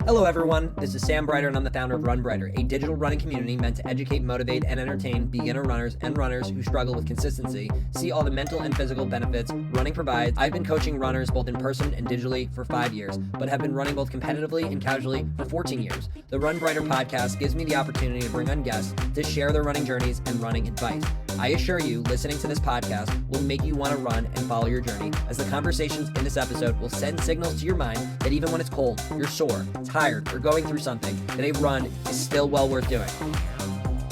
Hello everyone, this is Sam Breiter and I'm the founder of Run Breiter, a digital running community meant to educate, motivate, and entertain beginner runners and runners who struggle with consistency, see all the mental and physical benefits running provides. I've been coaching runners both in person and digitally for 5 years, but have been running both competitively and casually for 14 years. The Run Breiter podcast gives me the opportunity to bring on guests to share their running journeys and running advice. I assure you, listening to this podcast will make you want to run and follow your journey, as the conversations in this episode will send signals to your mind that even when it's cold, you're sore, tired, or going through something, that a run is still well worth doing.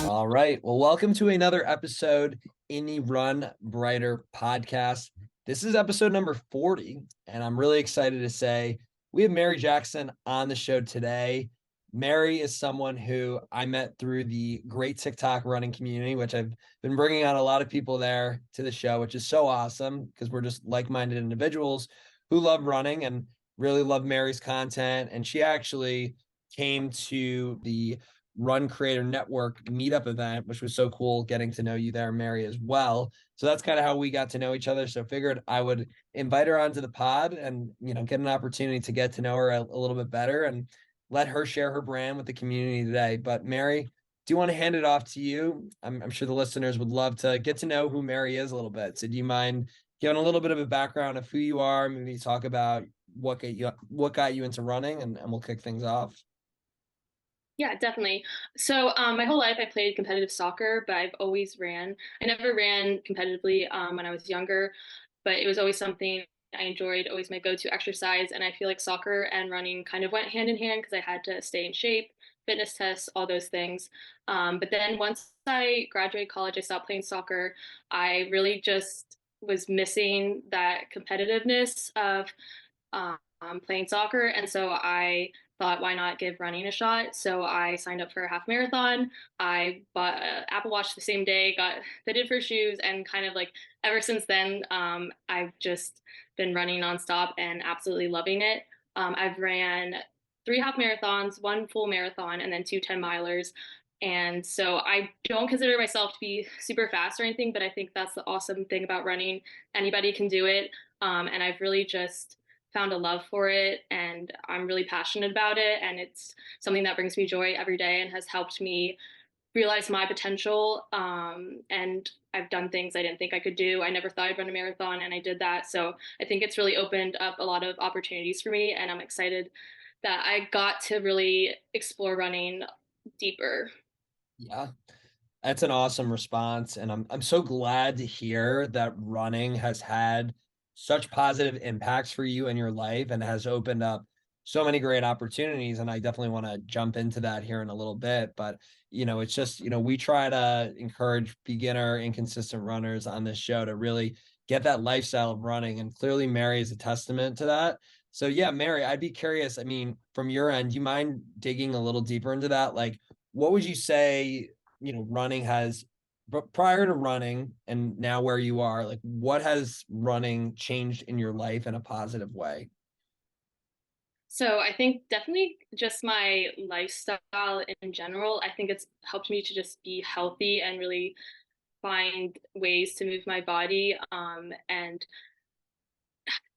All right. Well, welcome to another episode in the Run Breiter podcast. This is episode number 40, and I'm really excited to say we have Mary Jackson on the show today. Mary is someone who I met through the great TikTok running community, which I've been bringing on a lot of people there to the show, which is so awesome because we're just like-minded individuals who love running and really love Mary's content. And she actually came to the Run Creator Network meetup event, which was so cool getting to know you there, Mary, as well. So that's kind of how we got to know each other. So figured I would invite her onto the pod and, get an opportunity to get to know her a little bit better and let her share her brand with the community today. But Mary, do you want to hand it off to you? I'm sure the listeners would love to get to know who Mary is a little bit. So do you mind giving a little bit of a background of who you are? Maybe talk about what got you into running, and we'll kick things off. Yeah, definitely. So my whole life I played competitive soccer, but I've always ran. I never ran competitively when I was younger, but it was always something I enjoyed, always my go-to exercise. And I feel like soccer and running kind of went hand in hand because I had to stay in shape, fitness tests, all those things. But then once I graduated college, I stopped playing soccer. I really just was missing that competitiveness of playing soccer. And so I thought, why not give running a shot? So I signed up for a half marathon. I bought an Apple Watch the same day, got fitted for shoes, and kind of like ever since then, I've just been running nonstop and absolutely loving it. I've ran 3 half marathons, 1 full marathon, and then 2 10 milers. And so I don't consider myself to be super fast or anything, but I think that's the awesome thing about running. Anybody can do it. And I've really just found a love for it, and I'm really passionate about it, and it's something that brings me joy every day and has helped me realize my potential. And I've done things I didn't think I could do. I never thought I'd run a marathon, and I did that. So I think it's really opened up a lot of opportunities for me, and I'm excited that I got to really explore running deeper. Yeah, that's an awesome response. And I'm so glad to hear that running has had such positive impacts for you in your life and has opened up so many great opportunities. And I definitely want to jump into that here in a little bit. But, it's just, we try to encourage beginner, inconsistent runners on this show to really get that lifestyle of running. And clearly Mary is a testament to that. So yeah, Mary, I'd be curious. I mean, from your end, do you mind digging a little deeper into that? Like, what would you say, running has, but prior to running and now where you are, like what has running changed in your life in a positive way? So I think definitely just my lifestyle in general. I think it's helped me to just be healthy and really find ways to move my body and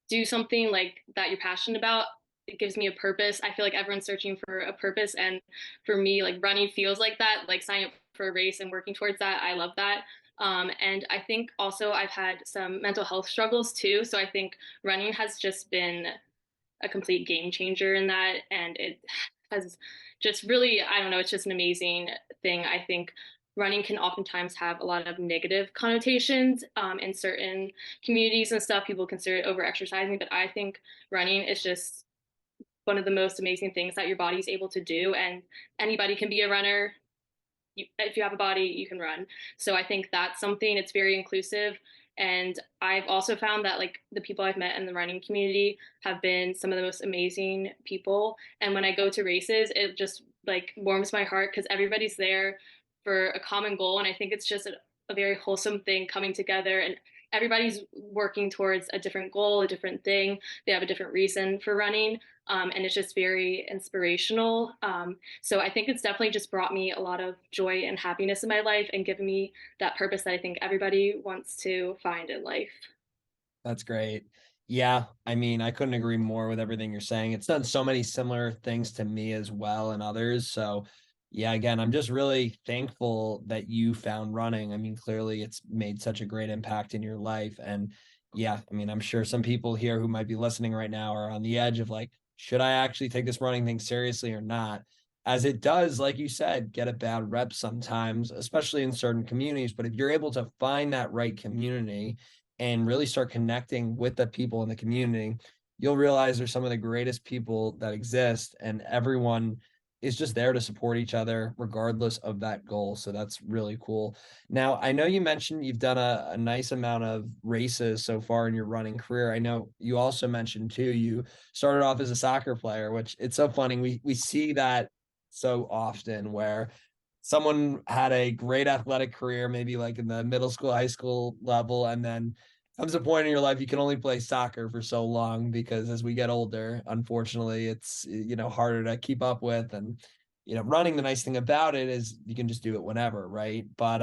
do something like that you're passionate about. It gives me a purpose. I feel like everyone's searching for a purpose, and for me, like running feels like that. Like signing up for a race and working towards that. I love that. And I think also I've had some mental health struggles too. So I think running has just been a complete game changer in that, and it has just really, I don't know, it's just an amazing thing. I think running can oftentimes have a lot of negative connotations in certain communities and stuff. People consider it over exercising, but I think running is just one of the most amazing things that your body's able to do, and anybody can be a runner. If you have a body, you can run. So I think that's something, it's very inclusive. And I've also found that like the people I've met in the running community have been some of the most amazing people. And when I go to races, it just like warms my heart because everybody's there for a common goal. And I think it's just a very wholesome thing coming together, and everybody's working towards a different goal, a different thing. They have a different reason for running. And it's just very inspirational. So I think it's definitely just brought me a lot of joy and happiness in my life and given me that purpose that I think everybody wants to find in life. That's great. Yeah, I mean, I couldn't agree more with everything you're saying. It's done so many similar things to me as well and others. So, yeah, again, I'm just really thankful that you found running. I mean, clearly it's made such a great impact in your life. And yeah, I mean, I'm sure some people here who might be listening right now are on the edge of like, should I actually take this running thing seriously or not? As it does, like you said, get a bad rep sometimes, especially in certain communities. But if you're able to find that right community, and really start connecting with the people in the community, you'll realize they're some of the greatest people that exist, and everyone is just there to support each other regardless of that goal. So that's really cool. Now, I know you mentioned you've done a nice amount of races so far in your running career. I know you also mentioned too, you started off as a soccer player, which it's so funny. We see that so often where someone had a great athletic career, maybe like in the middle school, high school level, and then comes a point in your life you can only play soccer for so long because as we get older, unfortunately, it's harder to keep up with. And running, the nice thing about it is you can just do it whenever, right? But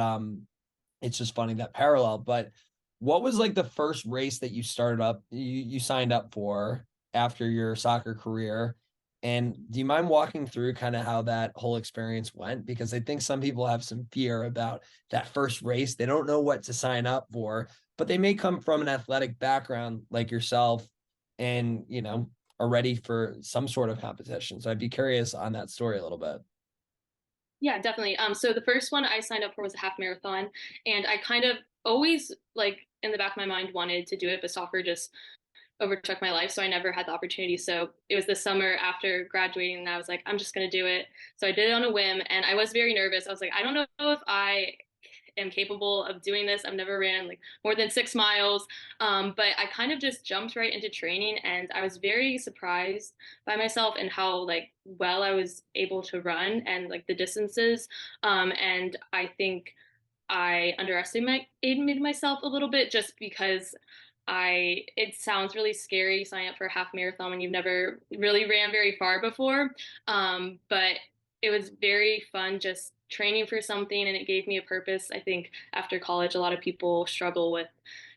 it's just funny that parallel. But what was like the first race that you started up, you signed up for after your soccer career? And do you mind walking through kind of how that whole experience went? Because I think some people have some fear about that first race. They don't know what to sign up for, but they may come from an athletic background like yourself and, are ready for some sort of competition. So I'd be curious on that story a little bit. Yeah, definitely. So the first one I signed up for was a half marathon, and I kind of always like in the back of my mind wanted to do it, but soccer just overtook my life, so I never had the opportunity. So it was the summer after graduating, and I was like, I'm just gonna do it. So I did it on a whim, and I was very nervous. I was like, I don't know if I am capable of doing this. I've never ran like more than 6 miles, but I kind of just jumped right into training, and I was very surprised by myself and how like well I was able to run and like the distances. And I think I underestimated myself a little bit just because it sounds really scary signing up for a half marathon when you've never really ran very far before. But it was very fun just training for something, and it gave me a purpose. I think after college, a lot of people struggle with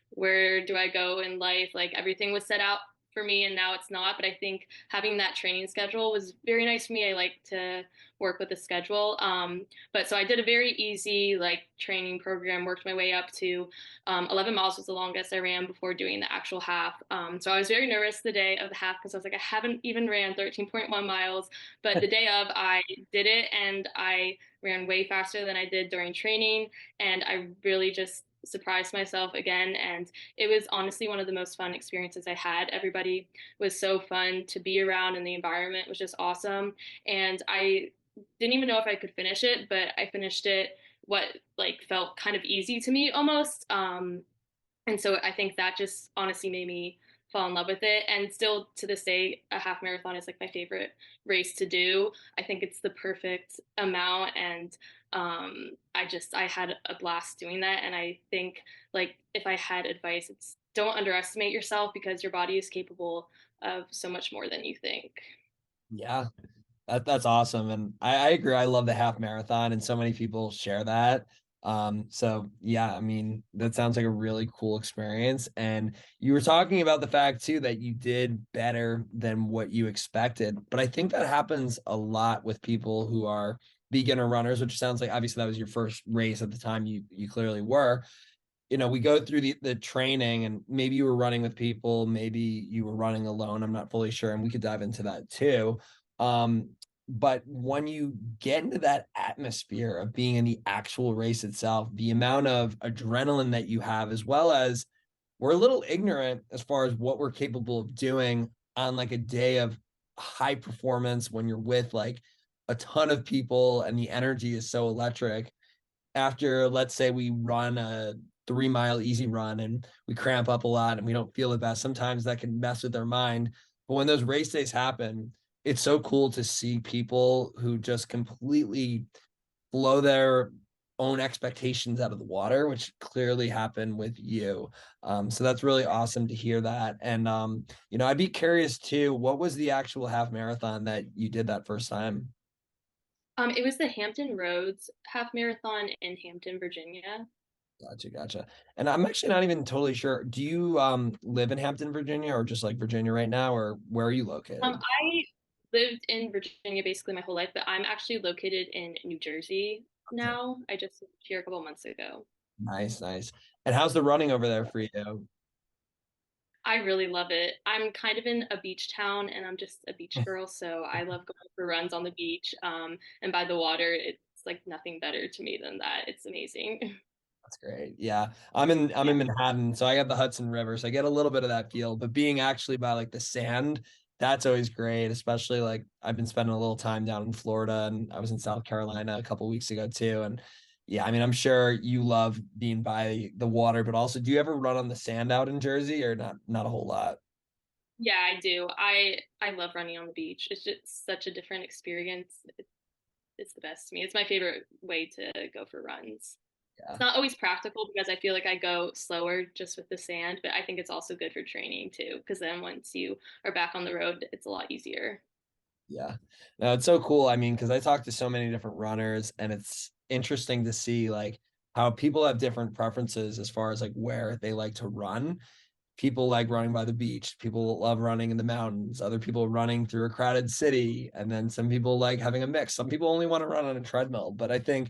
where do I go in life? Like everything was set out for me and now it's not. But I think having that training schedule was very nice for me. I like to work with a schedule. But so I did a very easy like training program, worked my way up to 11 miles was the longest I ran before doing the actual half. So I was very nervous the day of the half because I was like, I haven't even ran 13.1 miles. But the day of, I did it and I ran way faster than I did during training. And I really just surprised myself again. And it was honestly one of the most fun experiences I had. Everybody was so fun to be around, and the environment was just awesome. And I didn't even know if I could finish it, but I finished it what like felt kind of easy to me almost. And so I think that just honestly made me fall in love with it. And still to this day, a half marathon is like my favorite race to do. I think it's the perfect amount. And I had a blast doing that. And I think like if I had advice, it's don't underestimate yourself because your body is capable of so much more than you think. Yeah, that's awesome. And I agree. I love the half marathon, and so many people share that. So yeah, I mean, that sounds like a really cool experience. And you were talking about the fact too that you did better than what you expected. But I think that happens a lot with people who are beginner runners, which sounds like obviously that was your first race at the time you clearly were. We go through the training, and maybe you were running with people, maybe you were running alone. I'm not fully sure, and we could dive into that too. But when you get into that atmosphere of being in the actual race itself, the amount of adrenaline that you have, as well as we're a little ignorant as far as what we're capable of doing on like a day of high performance when you're with like a ton of people and the energy is so electric after, let's say, we run a 3 mile easy run and we cramp up a lot and we don't feel the best, sometimes that can mess with their mind. But when those race days happen, it's so cool to see people who just completely blow their own expectations out of the water, which clearly happened with you. So that's really awesome to hear that. And I'd be curious too, what was the actual half marathon that you did that first time? It was the Hampton Roads half marathon in Hampton, Virginia. Gotcha, gotcha. And I'm actually not even totally sure. Do you live in Hampton, Virginia, or just like Virginia right now, or where are you located? I lived in Virginia basically my whole life, but I'm actually located in New Jersey Okay. now. I just moved here a couple months ago. Nice, nice. And how's the running over there for you? I really love it. I'm kind of in a beach town and I'm just a beach girl, so I love going for runs on the beach and by the water. It's like nothing better to me than that. It's amazing. That's great. Yeah. I'm in Manhattan, so I got the Hudson River, so I get a little bit of that feel, but being actually by like the sand, that's always great, especially like I've been spending a little time down in Florida and I was in South Carolina a couple weeks ago too. And yeah, I mean, I'm sure you love being by the water, but also do you ever run on the sand out in Jersey or not a whole lot? Yeah, I do. I love running on the beach. It's just such a different experience. It's the best to me. It's my favorite way to go for runs. It's Yeah. not always practical because I feel like I go slower just with the sand, but I think it's also good for training too, because then once you are back on the road, it's a lot easier. Yeah. No, it's so cool. I mean, because I talk to so many different runners and it's interesting to see like how people have different preferences as far as like where they like to run. People like running by the beach. People love running in the mountains. Other people running through a crowded city. And then some people like having a mix. Some people only want to run on a treadmill. But I think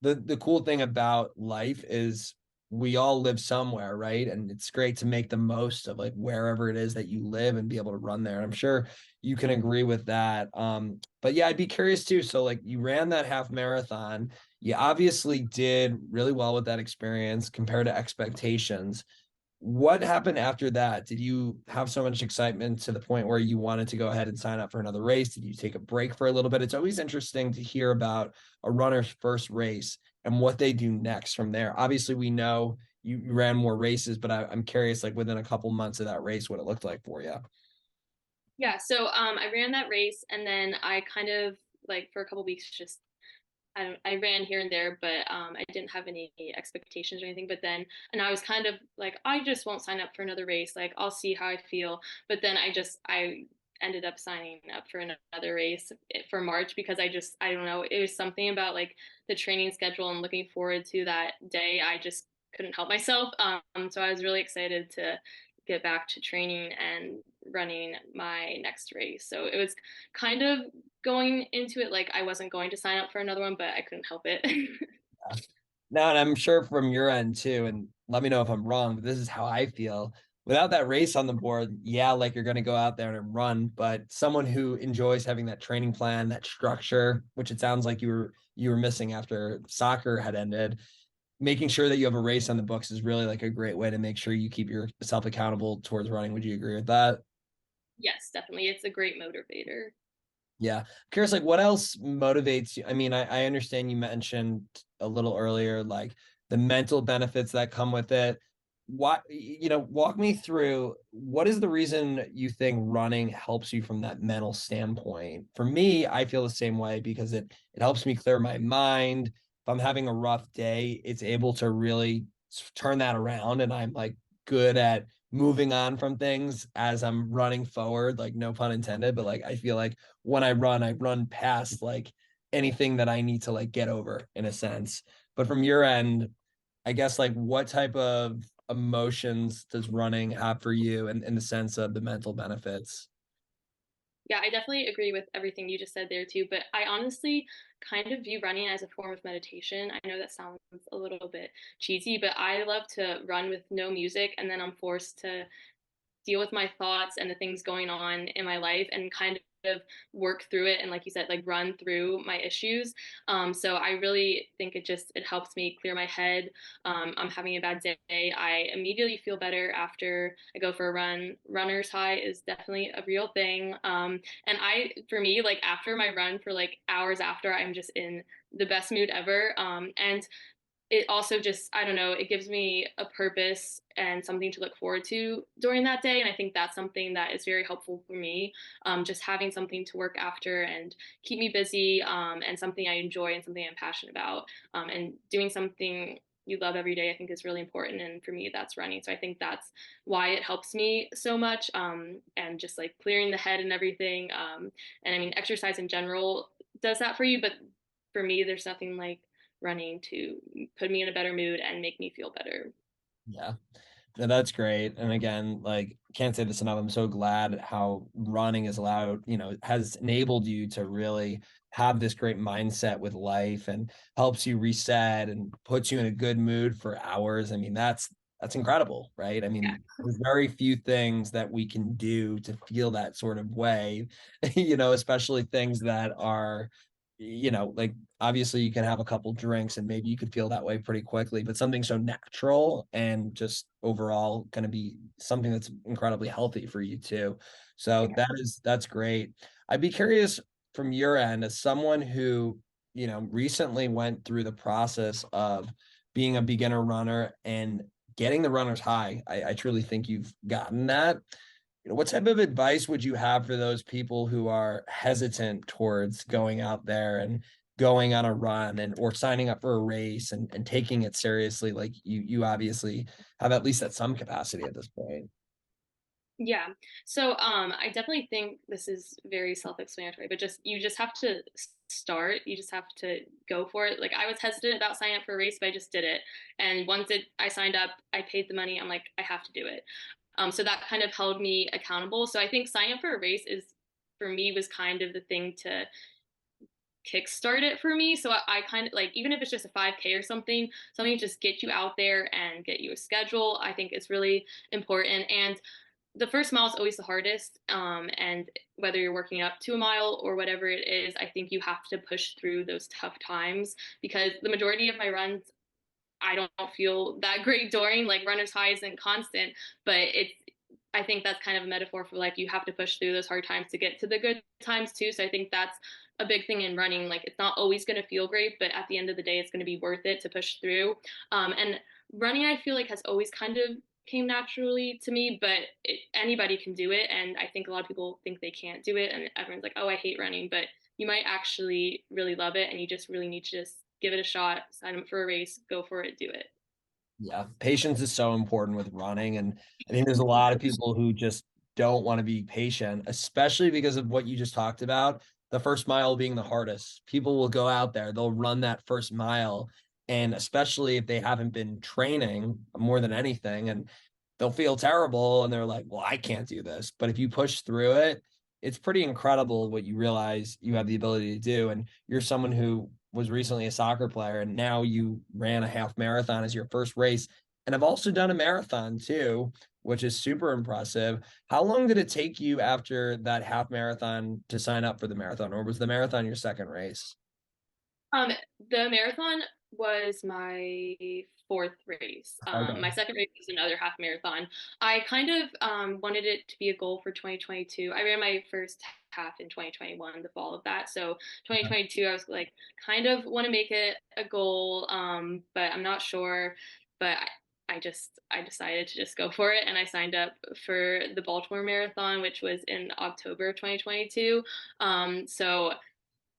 the cool thing about life is we all live somewhere, right? And it's great to make the most of like wherever it is that you live and be able to run there. And I'm sure you can agree with that. But yeah, I'd be curious too. So like you ran that half marathon. You obviously did really well with that experience compared to expectations. What happened after that? Did you have so much excitement to the point where you wanted to go ahead and sign up for another race? Did you take a break for a little bit? It's always interesting to hear about a runner's first race and what they do next from there. Obviously, we know you ran more races, but I'm curious, like within a couple months of that race, what it looked like for you. Yeah, so I ran that race and then I kind of like for a couple weeks just I ran here and there, but I didn't have any expectations or anything. But then, and I was kind of like, I just won't sign up for another race. Like, I'll see how I feel. But then I ended up signing up for another race for March because I don't know, it was something about like the training schedule and looking forward to that day. I just couldn't help myself. So I was really excited to get back to training and running my next race. So it was kind of going into it like I wasn't going to sign up for another one, but I couldn't help it. Now, and I'm sure from your end too, and let me know if I'm wrong, but this is how I feel. Without that race on the board, yeah, like you're going to go out there and run, but someone who enjoys having that training plan, that structure, which it sounds like you were missing after soccer had ended, making sure that you have a race on the books is really like a great way to make sure you keep yourself accountable towards running. Would you agree with that? Yes, definitely. It's a great motivator. Yeah. I'm curious, like what else motivates you? I mean, I understand you mentioned a little earlier, like the mental benefits that come with it. What, walk me through what is the reason you think running helps you from that mental standpoint? For me, I feel the same way because it helps me clear my mind. If I'm having a rough day, it's able to really turn that around and I'm like good at moving on from things as I'm running forward, like no pun intended, but like I feel like when I run past like anything that I need to like get over in a sense. But from your end, I guess like what type of emotions does running have for you in the sense of the mental benefits? Yeah, I definitely agree with everything you just said there too, but I honestly kind of view running as a form of meditation. I know that sounds a little bit cheesy, but I love to run with no music and then I'm forced to deal with my thoughts and the things going on in my life and kind of work through it and like you said like run through my issues. So I really think it helps me clear my head. I'm having a bad day, I immediately feel better after I go for a run. Runner's high is definitely a real thing. And I for me like after my run for like hours after, I'm just in the best mood ever. And it also just, I don't know, it gives me a purpose and something to look forward to during that day. And I think that's something that is very helpful for me. Just having something to work after and keep me busy, and something I enjoy and something I'm passionate about. And doing something you love every day, I think is really important. And for me, that's running. So I think that's why it helps me so much. And just like clearing the head and everything. And I mean, exercise in general does that for you. But for me, there's nothing like running to put me in a better mood and make me feel better. Yeah. No, that's great. And again, like, can't say this enough. I'm so glad how running has allowed, has enabled you to really have this great mindset with life and helps you reset and puts you in a good mood for hours. I mean, that's incredible, right? I Yeah. mean, there's very few things that we can do to feel that sort of way, especially things that are, like obviously you can have a couple drinks and maybe you could feel that way pretty quickly, but something so natural and just overall going to be something that's incredibly healthy for you too. So Yeah. that's great. I'd be curious from your end as someone who, recently went through the process of being a beginner runner and getting the runner's high. I truly think you've gotten that. What type of advice would you have for those people who are hesitant towards going out there and going on a run and or signing up for a race and taking it seriously like you obviously have at least at some capacity at this point? Yeah. So I definitely think this is very self-explanatory, but just you just have to start. You just have to go for it. Like I was hesitant about signing up for a race, but I just did it. And once I signed up, I paid the money. I'm like, I have to do it. So that kind of held me accountable. So I think signing up for a race is for me was kind of the thing to kickstart it for me. So I kind of like, even if it's just a 5K or something to just get you out there and get you a schedule, I think it's really important. And the first mile is always the hardest. And whether you're working up to a mile or whatever it is, I think you have to push through those tough times because the majority of my runs, I don't feel that great during. Like runner's high isn't constant, but I think that's kind of a metaphor for life. You have to push through those hard times to get to the good times too. So I think that's a big thing in running. Like it's not always going to feel great, but at the end of the day, it's going to be worth it to push through. And running, I feel like has always kind of came naturally to me, but anybody can do it. And I think a lot of people think they can't do it. And everyone's like, oh, I hate running, but you might actually really love it. And you just really need to just give it a shot, sign up for a race, go for it, do it. Yeah, patience is so important with running. And I think there's a lot of people who just don't want to be patient, especially because of what you just talked about, the first mile being the hardest. People will go out there, they'll run that first mile, and especially if they haven't been training more than anything, and they'll feel terrible and they're like, well, I can't do this. But if you push through it, it's pretty incredible what you realize you have the ability to do. And you're someone who was recently a soccer player and now you ran a half marathon as your first race. And I've also done a marathon too, which is super impressive. How long did it take you after that half marathon to sign up for the marathon, or was the marathon your second race? Um, the marathon was my fourth race. My Okay. second race was another half marathon. I kind of wanted it to be a goal for 2022. I ran my first half in 2021, the fall of that. So 2022, I was like, kind of want to make it a goal, but I'm not sure. But I decided to just go for it, and I signed up for the Baltimore Marathon, which was in October of 2022. So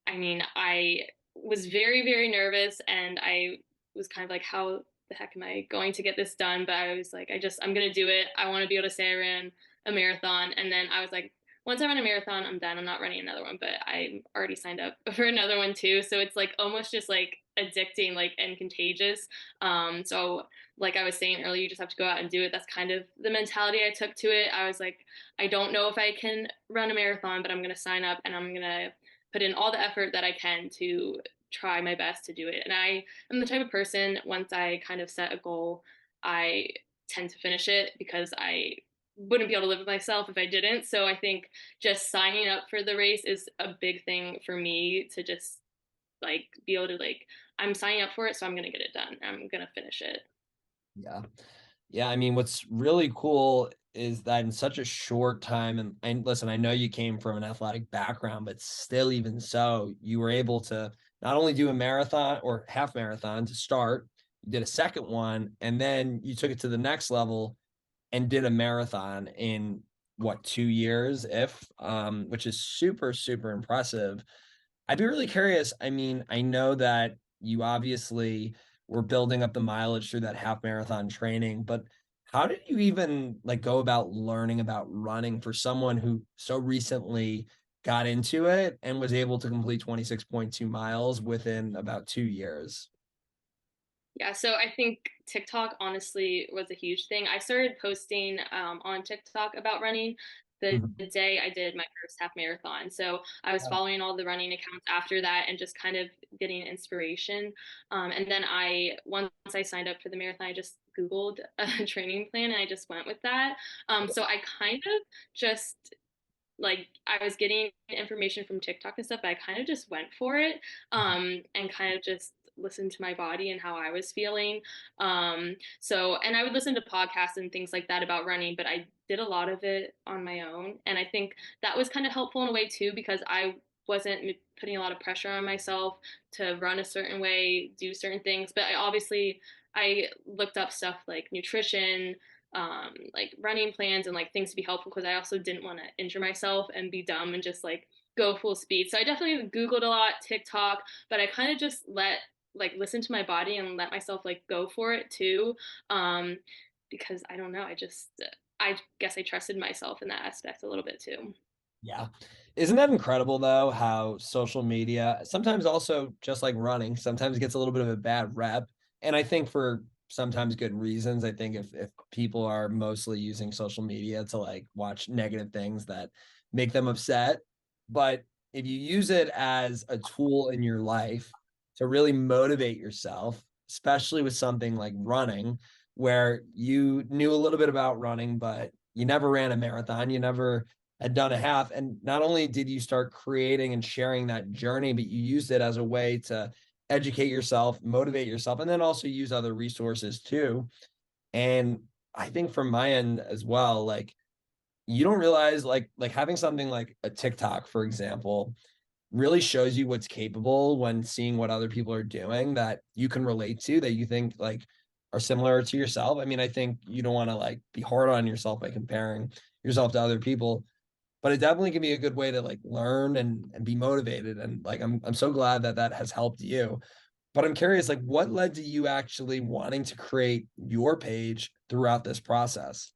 I mean, I was very, very nervous and I was kind of like, how the heck am I going to get this done? But I was like, I'm going to do it. I want to be able to say I ran a marathon. And then I was like, once I run a marathon, I'm done. I'm not running another one, but I'm already signed up for another one too. So it's like almost just like addicting, like and contagious. So like I was saying earlier, you just have to go out and do it. That's kind of the mentality I took to it. I was like, I don't know if I can run a marathon, but I'm going to sign up and I'm going to put in all the effort that I can to try my best to do it. And I am the type of person, once I kind of set a goal, I tend to finish it because I wouldn't be able to live with myself if I didn't. So I think just signing up for the race is a big thing for me to just like be able to like I'm signing up for it, so I'm gonna get it done. I'm gonna finish it. Yeah. Yeah, I mean, what's really cool is that in such a short time, and listen, I know you came from an athletic background, but still, even so, you were able to not only do a marathon or half marathon to start, you did a second one, and then you took it to the next level and did a marathon in what, 2 years, if which is super, super impressive. I'd be really curious. I mean, I know that you obviously were building up the mileage through that half marathon training, but how did you even like go about learning about running for someone who so recently got into it and was able to complete 26.2 miles within about 2 years? Yeah, so I think TikTok honestly was a huge thing. I started posting on TikTok about running the Mhm. day I did my first half marathon. So I was Wow. following all the running accounts after that and just kind of getting inspiration. And then once I signed up for the marathon, I just Googled a training plan and I just went with that. So I kind of just like I was getting information from TikTok and stuff, but I kind of just went for it and kind of just listened to my body and how I was feeling. And I would listen to podcasts and things like that about running, but I did a lot of it on my own. And I think that was kind of helpful in a way too, because I wasn't putting a lot of pressure on myself to run a certain way, do certain things. But I looked up stuff like nutrition, like running plans and like things to be helpful because I also didn't want to injure myself and be dumb and just like go full speed. So I definitely Googled a lot, TikTok, but I kind of just listen to my body and let myself like go for it too. Um, because I don't know, I guess I trusted myself in that aspect a little bit too. Yeah. Isn't that incredible though, how social media sometimes also just like running, sometimes gets a little bit of a bad rep. And I think for sometimes good reasons. I think if people are mostly using social media to like watch negative things that make them upset, but if you use it as a tool in your life to really motivate yourself, especially with something like running, where you knew a little bit about running, but you never ran a marathon, you never had done a half. And not only did you start creating and sharing that journey, but you used it as a way to educate yourself, motivate yourself, and then also use other resources too. And I think from my end as well, like you don't realize like having something like a TikTok, for example, really shows you what's capable when seeing what other people are doing that you can relate to, that you think like are similar to yourself. I mean, I think you don't want to like be hard on yourself by comparing yourself to other people, but it definitely can be a good way to like learn and be motivated. And like I'm so glad that that has helped you. But I'm curious, like what led to you actually wanting to create your page throughout this process?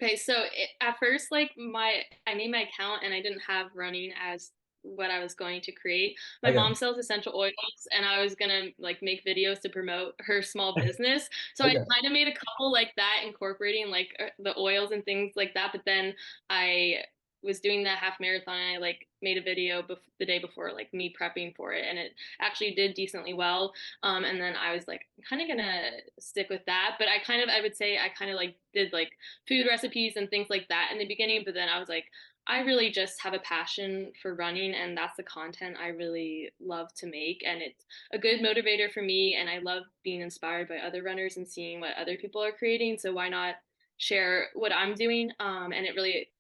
Okay, so at first, I made my account and I didn't have running as what I was going to create. My Okay. mom sells essential oils, and I was gonna like make videos to promote her small business. So I Okay. kind of made a couple like that, incorporating like the oils and things like that. But then I was doing that half marathon. And I like made a video the day before, like me prepping for it, and it actually did decently well. And then I was like, kind of gonna stick with that. But I would say I kind of like did like food recipes and things like that in the beginning. But then I was like, I really just have a passion for running, and that's the content I really love to make. And it's a good motivator for me. And I love being inspired by other runners and seeing what other people are creating. So why not share what I'm doing? And it really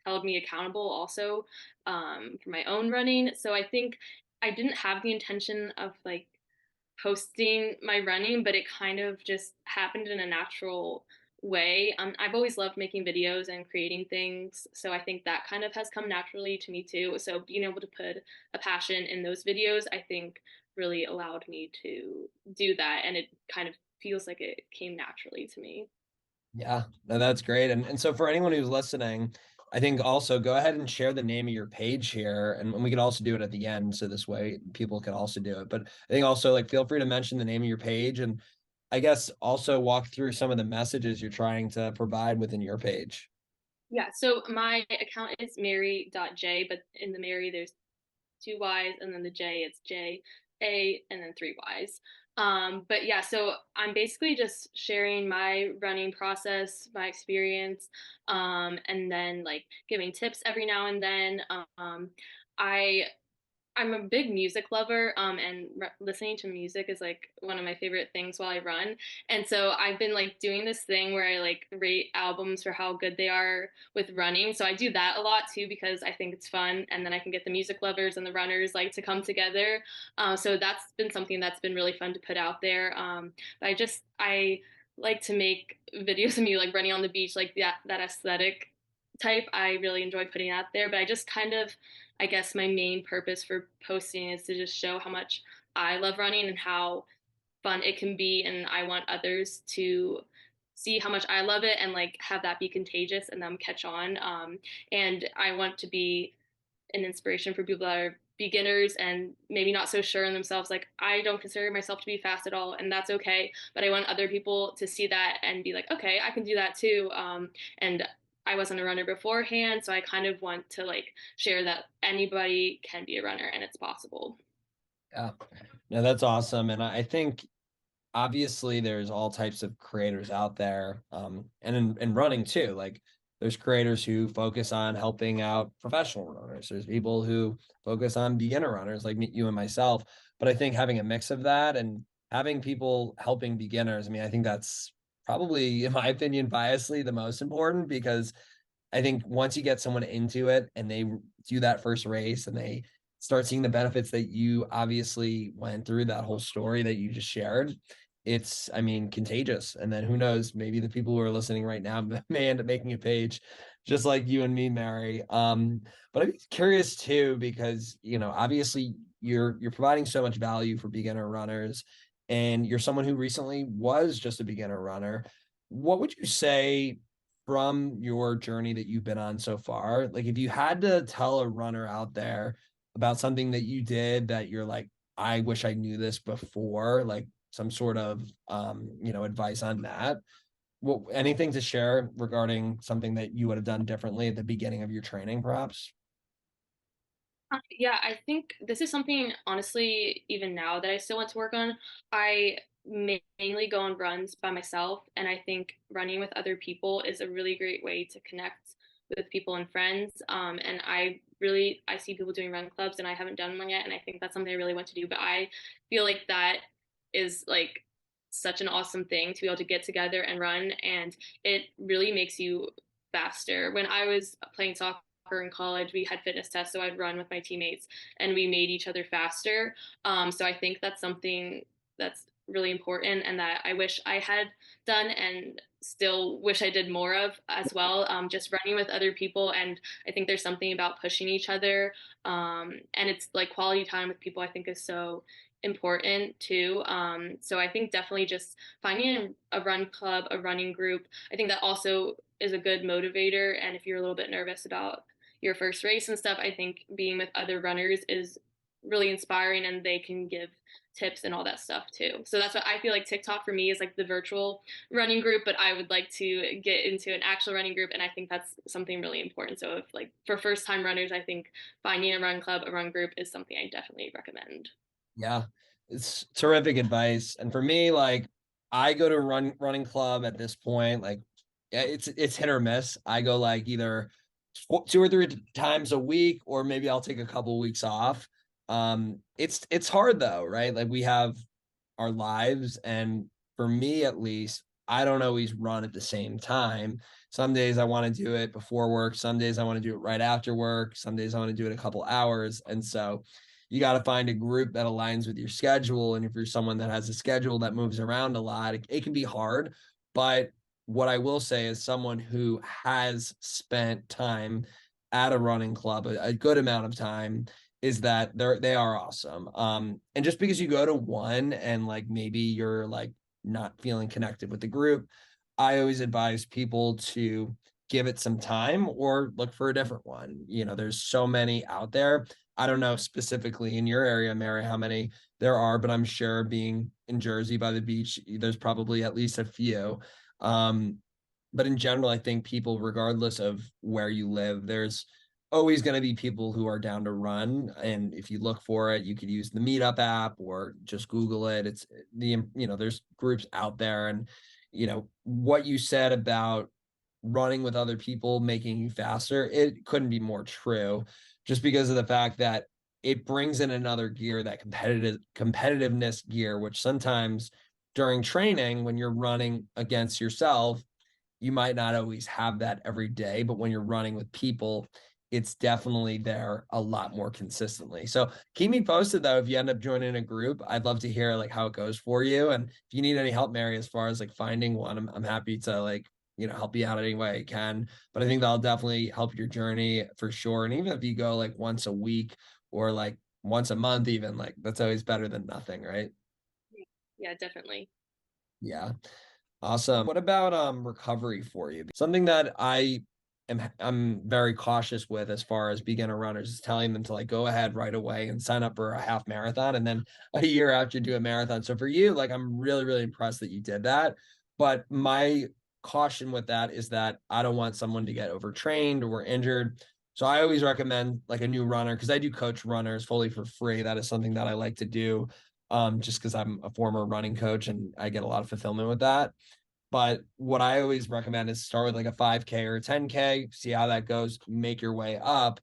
held me accountable also for my own running. So I think I didn't have the intention of like posting my running, but it kind of just happened in a natural way. I've always loved making videos and creating things, so I think that kind of has come naturally to me too. So being able to put a passion in those videos, I think really allowed me to do that, and it kind of feels like it came naturally to me. Yeah, no, that's great. And so for anyone who's listening, I think also go ahead and share the name of your page here. And we can also do it at the end. So this way people can also do it. But I think also like feel free to mention the name of your page and I guess also walk through some of the messages you're trying to provide within your page. Yeah, so my account is Mary.J, but in the Mary there's two Y's, and then the J, it's J A, and then three Y's. But yeah, so I'm basically just sharing my running process, my experience, and then like giving tips every now and then. I I'm a big music lover, and listening to music is like one of my favorite things while I run. And so I've been like doing this thing where I like rate albums for how good they are with running. So I do that a lot too because I think it's fun, and then I can get the music lovers and the runners like to come together. So that's been something that's been really fun to put out there. But I like to make videos of me like running on the beach, like that aesthetic type. I really enjoy putting out there, but I just kind of I guess my main purpose for posting is to just show how much I love running and how fun it can be. And I want others to see how much I love it and like have that be contagious and them catch on. And I want to be an inspiration for people that are beginners and maybe not so sure in themselves, like I don't consider myself to be fast at all, and that's okay. But I want other people to see that and be like, okay, I can do that too. And I wasn't a runner beforehand, so I kind of want to like share that anybody can be a runner and it's possible. Yeah. No, that's awesome. And I think obviously there's all types of creators out there. And in running too, like there's creators who focus on helping out professional runners. There's people who focus on beginner runners like you and myself. But I think having a mix of that and having people helping beginners, I mean, I think that's probably, in my opinion, biasly the most important because I think once you get someone into it and they do that first race and they start seeing the benefits that you obviously went through, that whole story that you just shared, it's, I mean, contagious. And then who knows, maybe the people who are listening right now may end up making a page just like you and me, Mary. But I'm curious too, because, you know, obviously you're providing so much value for beginner runners and you're someone who recently was just a beginner runner. What would you say from your journey that you've been on so far? Like, if you had to tell a runner out there about something that you did that you're like, I wish I knew this before, like some sort of, advice on that. What, anything to share regarding something that you would have done differently at the beginning of your training, perhaps? Yeah, I think this is something, honestly, even now that I still want to work on. I mainly go on runs by myself, and I think running with other people is a really great way to connect with people and friends. And I see people doing run clubs, and I haven't done one yet, and I think that's something I really want to do. But I feel like that is like such an awesome thing to be able to get together and run, and it really makes you faster. When I was playing soccer in college, we had fitness tests, so I'd run with my teammates, and we made each other faster. So I think that's something that's really important, and that I wish I had done, and still wish I did more of as well. Just running with other people, and I think there's something about pushing each other, and it's like quality time with people. I think is so important too. So I think definitely just finding a run club, a running group. I think that also is a good motivator. And if you're a little bit nervous about your first race and stuff, I think being with other runners is really inspiring, and they can give tips and all that stuff too. So that's what I feel like TikTok for me is like the virtual running group, but I would like to get into an actual running group, and I think that's something really important. So if like for first time runners, I think finding a run club, a run group is something I definitely recommend. Yeah, it's terrific advice. And for me, like I go to running club at this point, like yeah, it's hit or miss. I go like either 2 or 3 times a week, or maybe I'll take a couple weeks off. It's hard though, right? Like we have our lives, and for me at least, I don't always run at the same time. Some days I want to do it before work, some days I want to do it right after work, some days I want to do it a couple hours. And so you got to find a group that aligns with your schedule. And if you're someone that has a schedule that moves around a lot, it can be hard. But what I will say is someone who has spent time at a running club, a good amount of time, is that they are awesome. And just because you go to one and like maybe you're like not feeling connected with the group, I always advise people to give it some time or look for a different one. You know, there's so many out there. I don't know specifically in your area, Mary, how many there are, but I'm sure being in Jersey by the beach, there's probably at least a few. Um, but in general, I think people, regardless of where you live, there's always going to be people who are down to run. And if you look for it, you could use the Meetup app or just Google it. It's there's groups out there. And, what you said about running with other people making you faster, it couldn't be more true just because of the fact that it brings in another gear, that competitiveness gear, which sometimes during training, when you're running against yourself, you might not always have that every day, but when you're running with people, it's definitely there a lot more consistently. So keep me posted though if you end up joining a group. I'd love to hear like how it goes for you. And if you need any help, Mary, as far as like finding one, I'm happy to like, help you out any way I can. But I think that'll definitely help your journey for sure. And even if you go like once a week or like once a month, even like that's always better than nothing, right? Yeah, definitely. Yeah. Awesome. What about recovery for you? Something that I I'm very cautious with as far as beginner runners is telling them to like go ahead right away and sign up for a half marathon and then a year after do a marathon. So for you, like I'm really, really impressed that you did that. But my caution with that is that I don't want someone to get overtrained or injured. So I always recommend like a new runner because I do coach runners fully for free. That is something that I like to do just because I'm a former running coach and I get a lot of fulfillment with that. But what I always recommend is start with like a 5K or a 10K, see how that goes, make your way up.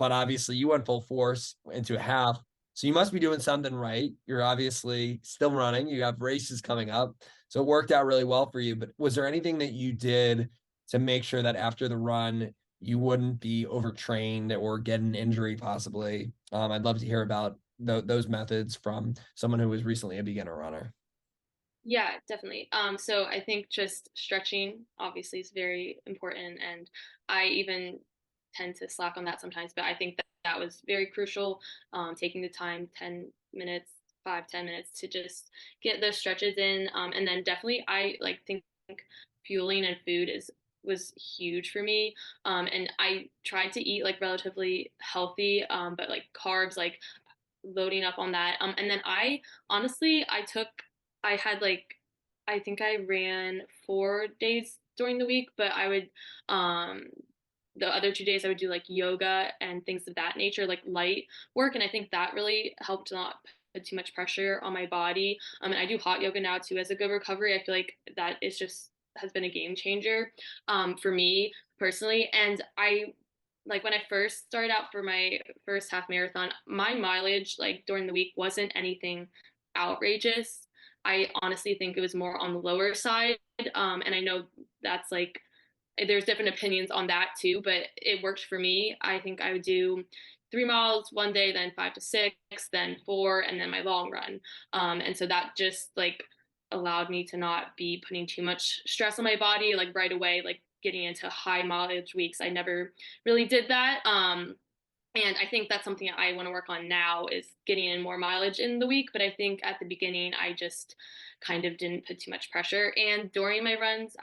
But obviously, you went full force into a half. So you must be doing something right. You're obviously still running, you have races coming up. So it worked out really well for you. But was there anything that you did to make sure that after the run, you wouldn't be overtrained or get an injury possibly? I'd love to hear about those methods from someone who was recently a beginner runner. Yeah, definitely. So I think just stretching obviously is very important, and I even tend to slack on that sometimes, but I think that that was very crucial. Taking the time, 10 minutes, 5, 10 minutes to just get those stretches in. And then definitely I like think fueling and food is was huge for me. And I tried to eat like relatively healthy, but like carbs, like loading up on that. And then I honestly, I had like, I think I ran 4 days during the week, but I would, the other 2 days I would do like yoga and things of that nature, like light work. And I think that really helped not put too much pressure on my body. And I do hot yoga now too as a good recovery. I feel like that is just has been a game changer for me personally. And I like when I first started out for my first half marathon, my mileage like during the week wasn't anything outrageous. I honestly think it was more on the lower side. And I know that's like there's different opinions on that too, but it worked for me. I think I would do 3 miles one day, then 5 to 6, then 4, and then my long run. And so that just like allowed me to not be putting too much stress on my body like right away, like getting into high mileage weeks. I never really did that. And I think that's something I want to work on now is getting in more mileage in the week. But I think at the beginning, I just kind of didn't put too much pressure. And during my runs,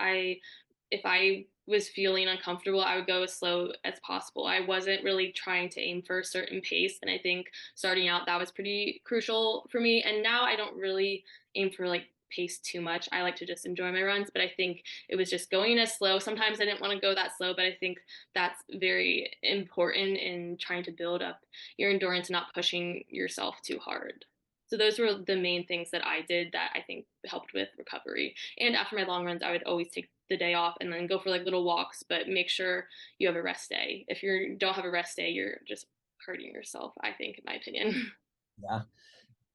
if I was feeling uncomfortable, I would go as slow as possible. I wasn't really trying to aim for a certain pace. And I think starting out, that was pretty crucial for me. And now I don't really aim for like pace too much. I like to just enjoy my runs, but I think it was just going as slow. Sometimes I didn't want to go that slow, but I think that's very important in trying to build up your endurance, not pushing yourself too hard. So those were the main things that I did that I think helped with recovery. And after my long runs, I would always take the day off and then go for like little walks, but make sure you have a rest day. If you don't have a rest day, you're just hurting yourself, I think, in my opinion. Yeah.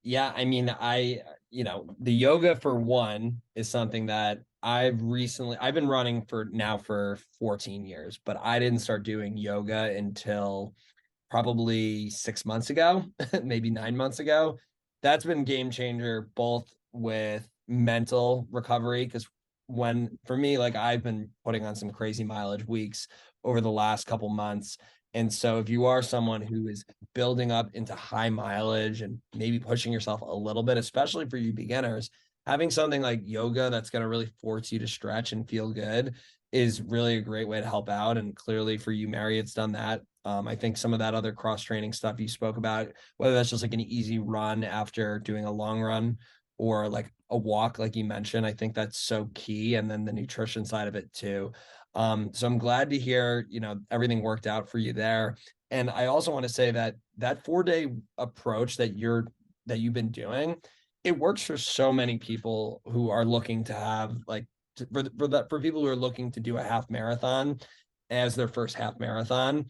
Yeah, I mean, the yoga for one is something that I've been running for now for 14 years, but I didn't start doing yoga until probably 6 months ago, maybe 9 months ago. That's been game changer both with mental recovery because when for me, like I've been putting on some crazy mileage weeks over the last couple months. And so if you are someone who is building up into high mileage and maybe pushing yourself a little bit, especially for you beginners, having something like yoga that's going to really force you to stretch and feel good is really a great way to help out. And clearly for you, Mary, it's done that. I think some of that other cross training stuff you spoke about, whether that's just like an easy run after doing a long run or like a walk, like you mentioned, I think that's so key. And then the nutrition side of it too. So I'm glad to hear, everything worked out for you there. And I also want to say that that 4-day approach that you've been doing, it works for so many people who are looking to have like for people who are looking to do a half marathon as their first half marathon.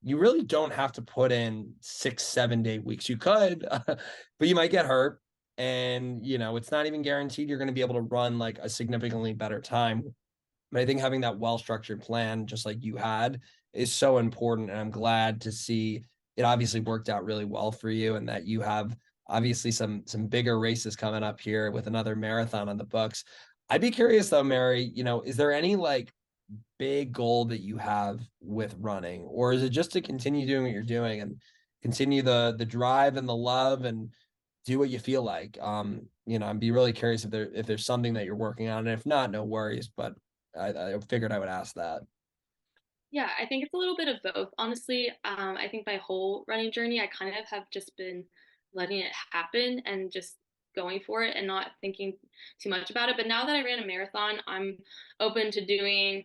You really don't have to put in 6 7 day weeks. You could but you might get hurt, and it's not even guaranteed you're going to be able to run like a significantly better time. But I think having that well-structured plan, just like you had, is so important. And I'm glad to see it obviously worked out really well for you and that you have obviously some bigger races coming up here with another marathon on the books. I'd be curious though, Mary, is there any like big goal that you have with running, or is it just to continue doing what you're doing and continue the drive and the love and do what you feel like? I'd be really curious if there's something that you're working on, and if not, no worries. But I figured I would ask that. Yeah, I think it's a little bit of both. Honestly, I think my whole running journey, I kind of have just been letting it happen and just going for it and not thinking too much about it. But now that I ran a marathon, I'm open to doing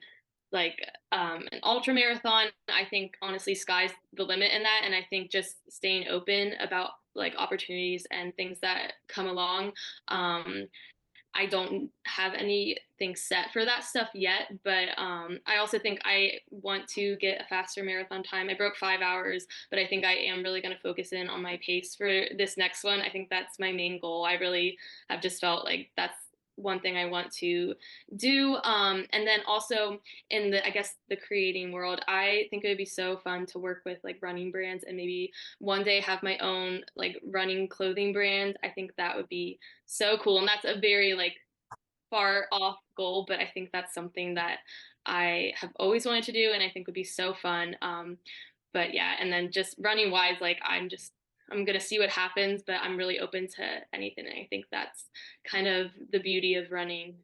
like an ultra marathon. I think honestly, sky's the limit in that, and I think just staying open about like opportunities and things that come along. I don't have anything set for that stuff yet, but I also think I want to get a faster marathon time. I broke 5 hours, but I think I am really going to focus in on my pace for this next one. I think that's my main goal. I really have just felt like that's one thing I want to do. And then also in the, I guess, the creating world, I think it would be so fun to work with like running brands and maybe one day have my own like running clothing brand. I think that would be so cool. And that's a very like far off goal, but I think that's something that I have always wanted to do and I think would be so fun. But yeah, and then just running wise, like I'm gonna see what happens, but I'm really open to anything. And I think that's kind of the beauty of running.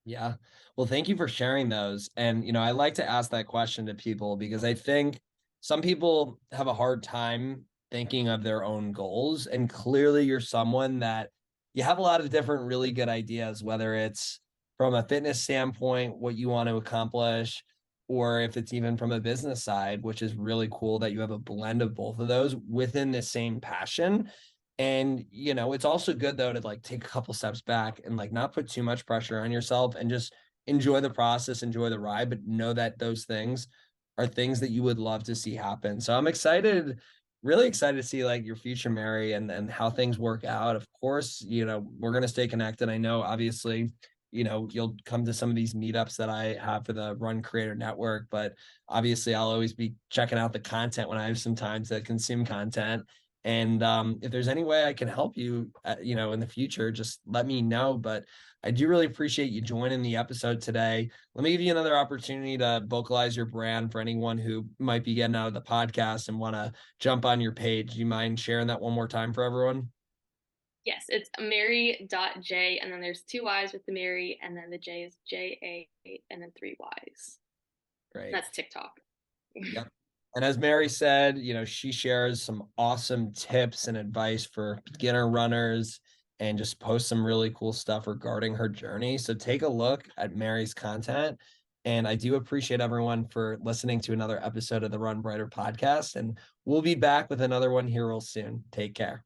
Yeah. Well, thank you for sharing those. And, I like to ask that question to people because I think some people have a hard time thinking of their own goals. And clearly, you're someone that you have a lot of different really good ideas, whether it's from a fitness standpoint, what you want to accomplish, or if it's even from a business side, which is really cool that you have a blend of both of those within the same passion. And, it's also good though to like take a couple steps back and like not put too much pressure on yourself and just enjoy the process, enjoy the ride, but know that those things are things that you would love to see happen. So I'm excited, really excited to see like your future, Mary, and how things work out. Of course, we're gonna stay connected. I know obviously, you'll come to some of these meetups that I have for the Run Creator Network, but obviously I'll always be checking out the content when I have some time to consume content. And if there's any way I can help you, in the future, just let me know. But I do really appreciate you joining the episode today. Let me give you another opportunity to vocalize your brand for anyone who might be getting out of the podcast and want to jump on your page. Do you mind sharing that one more time for everyone? Yes, it's Mary.J and then there's two Y's with the Mary and then the J is JA and then three Y's. Great. That's TikTok. Yep. And as Mary said, she shares some awesome tips and advice for beginner runners and just posts some really cool stuff regarding her journey. So take a look at Mary's content. And I do appreciate everyone for listening to another episode of the Run Brighter podcast. And we'll be back with another one here real soon. Take care.